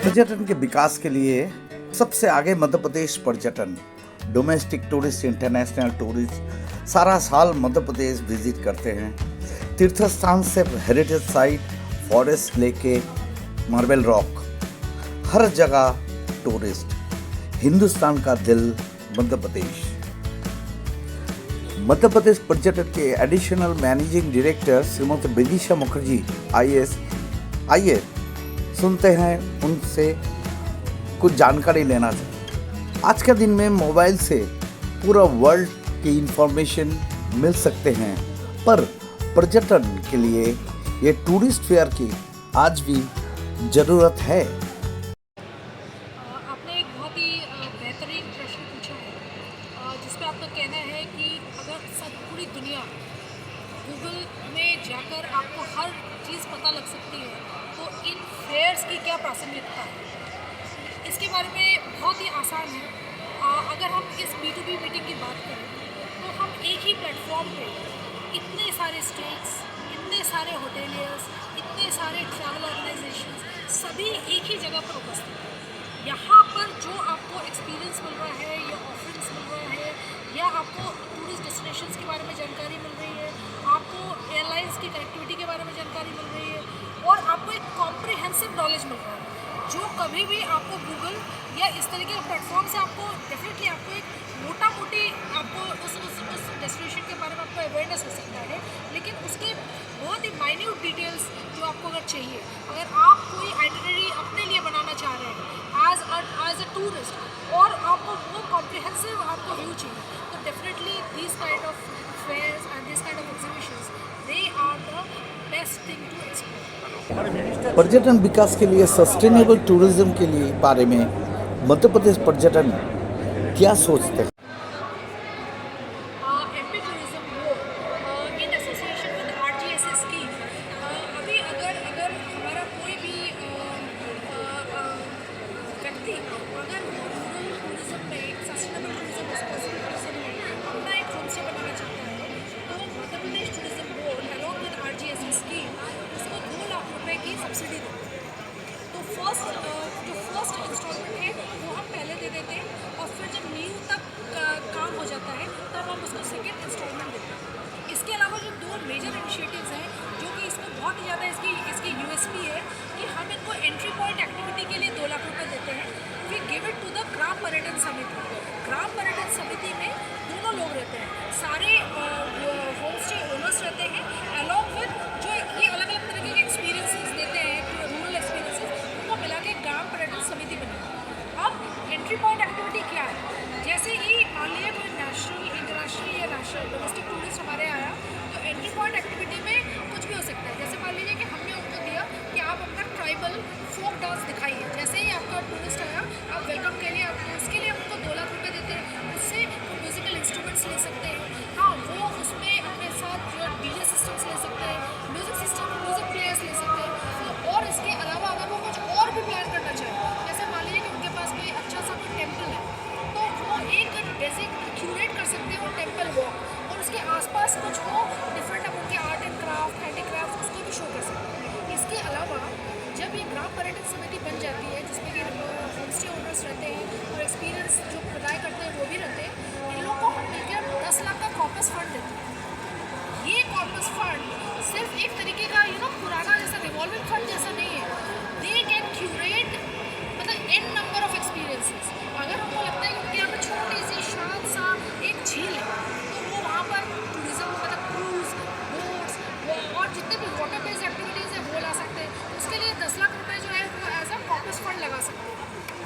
पर्यटन के विकास के लिए सबसे आगे मध्य प्रदेश पर्यटन, डोमेस्टिक टूरिस्ट, इंटरनेशनल टूरिस्ट सारा साल मध्य प्रदेश विजिट करते हैं। तीर्थ स्थान से हेरिटेज साइट, फॉरेस्ट लेके मार्बल रॉक, हर जगह टूरिस्ट। हिंदुस्तान का दिल मध्य प्रदेश। मध्य प्रदेश पर्यटन के additional managing director Shrimati Vidisha Mukherjee IAS, आइए सुनते हैं उनसे कुछ जानकारी लेना चाहिए। आज के दिन में मोबाइल से पूरा वर्ल्ड की इंफॉर्मेशन मिल सकते हैं, पर पर्यटन के लिए ये टूरिस्ट फेयर की आज भी ज़रूरत है। आपने एक बहुत ही बेहतरीन प्रश्न पूछा है, जिस पे आपका कहना है कि अगर सब पूरी दुनिया गूगल में जाकर आपको हर चीज़ पता लग सकती है, तो इन फेयर्स की क्या प्रासंगिकता है। इसके बारे में बहुत ही आसान है। अगर हम इस B2B मीटिंग की बात करें, तो हम एक ही प्लेटफॉर्म पे इतने सारे स्टेट्स, इतने सारे होटेलियर्स, इतने सारे ट्रैवल ऑर्गेनाइजेशंस, सभी एक ही जगह पर उपस्थित हैं। यहाँ पर जो आपको एक्सपीरियंस मिल रहा है या ऑफरिंग्स मिल रहा है, या आपको टूरिस्ट डेस्टिनेशंस के बारे में जानकारी मिल रही है, आपको एयरलाइंस की कनेक्टिविटी के बारे में जानकारी मिल रही है, और आपको एक कॉम्प्रिहेंसिव नॉलेज मिल रहा है, जो कभी भी आपको गूगल या इस तरीके के प्लेटफॉर्म से आपको डेफिनेटली आपको एक मोटा मोटी आपको उस डेस्टिनेशन के बारे में आपको अवेयरनेस हो सकता है, लेकिन उसके बहुत ही माइन्यूट डिटेल्स जो आपको अगर चाहिए, अगर आप कोई आइटिनरी अपने लिए बनाना चाह रहे हैं एज अ टूरिस्ट, और आपको वो कॉम्प्रिहेंसिव आपको व्यू चाहिए, तो definitely this kind of fairs and this kind of exhibitions, they are the best thing to explore. पर्यटन विकास के लिए सस्टेनेबल टूरिज्म के लिए बारे में मध्य प्रदेश पर्यटन क्या सोचते हैं? MP tourism board in association with RGSS की अभी अगर हमारा कोई भी व्यक्ति अगर रूरल टूरिज्म में, सस्टेनेबल टूरिज्म, रिस्पॉन्सिबल टूरिज्म में अपना एक होम स्टे बनाना चाहता है, तो Madhya Pradesh tourism board along with RGSS की उसको 2 लाख रुपए की सब्सिडी देती है। तो फर्स्ट इंस्टॉलमेंट है वो हम पहले दे देते हैं, और फिर जब नींव तक काम हो जाता है तब हम उसको सेकेंड इंस्टॉलमेंट देते हैं। इसके अलावा जो 2 मेजर इनिशिएटिव्स हैं, जो कि इसमें बहुत ही ज़्यादा इसकी USP है कि हम इनको एंट्री पॉइंट एक्टिविटी के लिए 2 लाख रुपए देते हैं। We give it to the gram paryatan samiti. ग्राम पर्यटन समिति में दोनों लोग रहते हैं, सारे होम स्टे ओनर्स रहते हैं, अलॉन्ग विद जो ये अलग अलग तरह के एक्सपीरियंसेस देते हैं, रूरल एक्सपीरियंसेस, उनको मिला के ग्राम पर्यटन समिति बनी। अब एंट्री पॉइंट एक्टिविटी क्या है? जैसे ही मान लीजिए कोई नेशनल, इंटरनेशनल या नेशनल डोमेस्टिक टूरिस्ट हमारे आया, तो एंट्री पॉइंट एक्टिविटी में कुछ भी हो सकता है। जैसे मान लीजिए कि हमने उनको दिया कि आप अपना ट्राइबल फोक डांस दिखाइए। जैसे ही आपका टूरिस्ट आया, आप वेलकम के लिए उसके लिए उनको 2 लाख रुपये देते हैं। उससे वो म्यूजिकल इंस्ट्रूमेंट्स ले सकते हैं। हाँ, वो उसमें अपने साथ जो DJ सिस्टम्स ले सकते हैं, म्यूजिक प्लेयर्स ले सकते हैं। तो और इसके अलावा अगर वो कुछ और भी प्लान करना चाहें, जैसे मान लीजिए कि उनके पास कोई अच्छा सा कोई टेम्पल है, तो वो एक क्यूरेट कर सकते हैं वो टेम्पल वॉक, और उसके आसपास कुछ वो डिफरेंट अब उनके आर्ट एंड क्राफ्ट, हैंडीक्राफ्ट, उसको भी शो कर सकते हैं। इसके अलावा जब ये ग्राम पर्यटन समिति बन जाती है, जिसमें कि होम स्टे ओनर्स रहते हैं और एक्सपीरियंस जो प्रदाय करते हैं वो भी रहते हैं, इन लोग को हम मिलकर 10 लाख का कॉर्पस फंड देते हैं। ये कॉर्पस फंड सिर्फ एक तरीके का पुराना जैसा रिवॉल्विंग फंड जैसा नहीं है। दे कैन क्यूरेट मतलब एन नंबर ऑफ एक्सपीरियंसेस। अगर हमको लगता है कि उनके यहाँ पर छोटी सी शांत सा एक झील है, तो वो वहाँ पर टूरिज्म मतलब क्रूज, बोट्स और जितने भी वाटर बेस्ड एक्टिविटीज़ है वो ला सकते हैं। उसके लिए 10 लाख रुपए जो है वो एज अ कॉर्पस फंड लगा सकते हैं।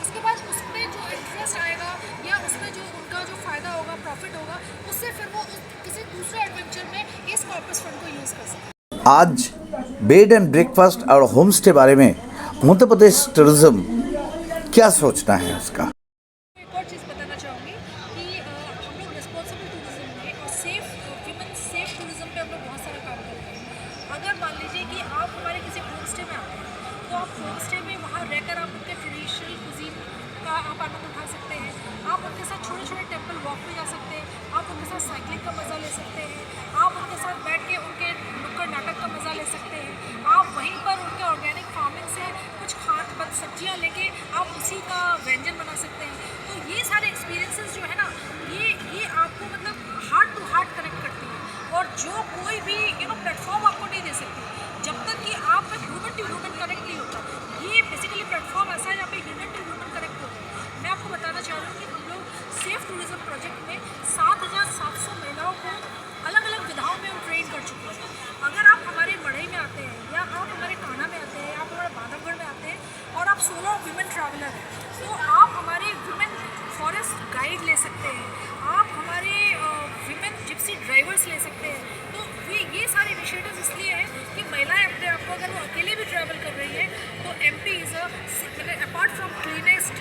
उसके बाद उसमें जो इंटरेस्ट आएगा या उसमें जो उनका जो फ़ायदा होगा, प्रॉफिट होगा, उससे फिर वो किसी दूसरे एडवेंचर में इस कॉर्पस फंड को यूज़ कर सकते हैं। आज बेड एंड ब्रेकफास्ट और होम स्टे बारे में मध्य प्रदेश टूरिज्म क्या सोचना है उसका? एक और चीज़ बताना चाहूँगी कि हम लोग रिस्पॉन्सिबल टूरिज्म में और सेफ टूरिज्म पे हम लोग बहुत सारा काम करते हैं। अगर मान लीजिए कि आप हमारे किसी होम स्टे में आते हैं, तो आप होम स्टे में वहाँ रहकर आप उनके ट्रेडिशनल कुजीन का आप आनंद उठा सकते हैं। आप उनके साथ छोटे छोटे टेम्पल वॉक पे जा सकते हैं, आप उनके साथ साइकिलिंग का मज़ा ले सकते हैं, आप उनके साथ बैठ के उनके नुक्कड़ नाटक का मज़ा ले सकते हैं, आप वहीं पर उनके ऑर्गेनिक फार्मिंग से कुछ खाद सब्जियाँ लेके टू ह्यूमन कनेक्ट नहीं होता। ये बेसिकली प्लेटफॉर्म ऐसा है जहाँ पे ह्यूमन टू ह्यूमन कनेक्ट होता है। मैं आपको बताना चाह रही हूँ कि हम लोग सेफ टूरिज्म प्रोजेक्ट में 7,700 महिलाओं को अलग अलग विधाओं में हम ट्रेन कर चुके हैं। अगर आप हमारे मढ़ई में आते हैं या आप हमारे कान्हा में आते हैं या आप हमारे बांधवगढ़ में आते हैं और आप सोलो विमेन ट्रैवलर हैं, तो आप हमारे विमेन फॉरेस्ट गाइड ले सकते हैं, आप हमारे विमेन जिप्सी ड्राइवर्स ले सकते हैं। तो ये सारे इनिशिएटिव्स इसलिए हैं कि महिलाएं अपने आप को, अगर वो अकेले भी ट्रैवल कर रही है, तो MP is apart from cleanest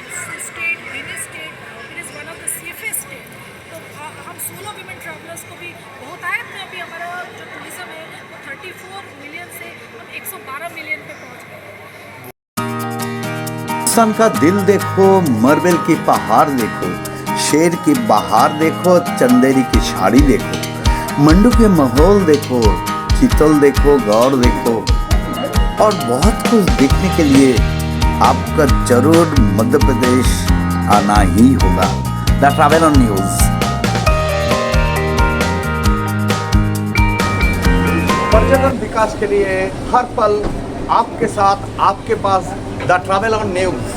state, greenest state, it is one of the safest state. तो हम सोलो विमेन ट्रैवलर्स को भी बहुत आयत में अभी हमारा जो टूरिज़्म है वो 34 मिलियन से हम 112 मिलियन पे पहुँच गए। इंसान का दिल देखो, मार्बल की पहाड़ देखो, शेर की बहार देखो, चंदेरी की साड़ी देखो, मंडू के माहौल देखो, चीतल देखो, गौर देखो, और बहुत कुछ देखने के लिए आपका जरूर मध्य प्रदेश आना ही होगा। The travel on news. पर्यटन विकास के लिए हर पल आपके साथ, आपके पास द ट्रैवल ऑन न्यूज़।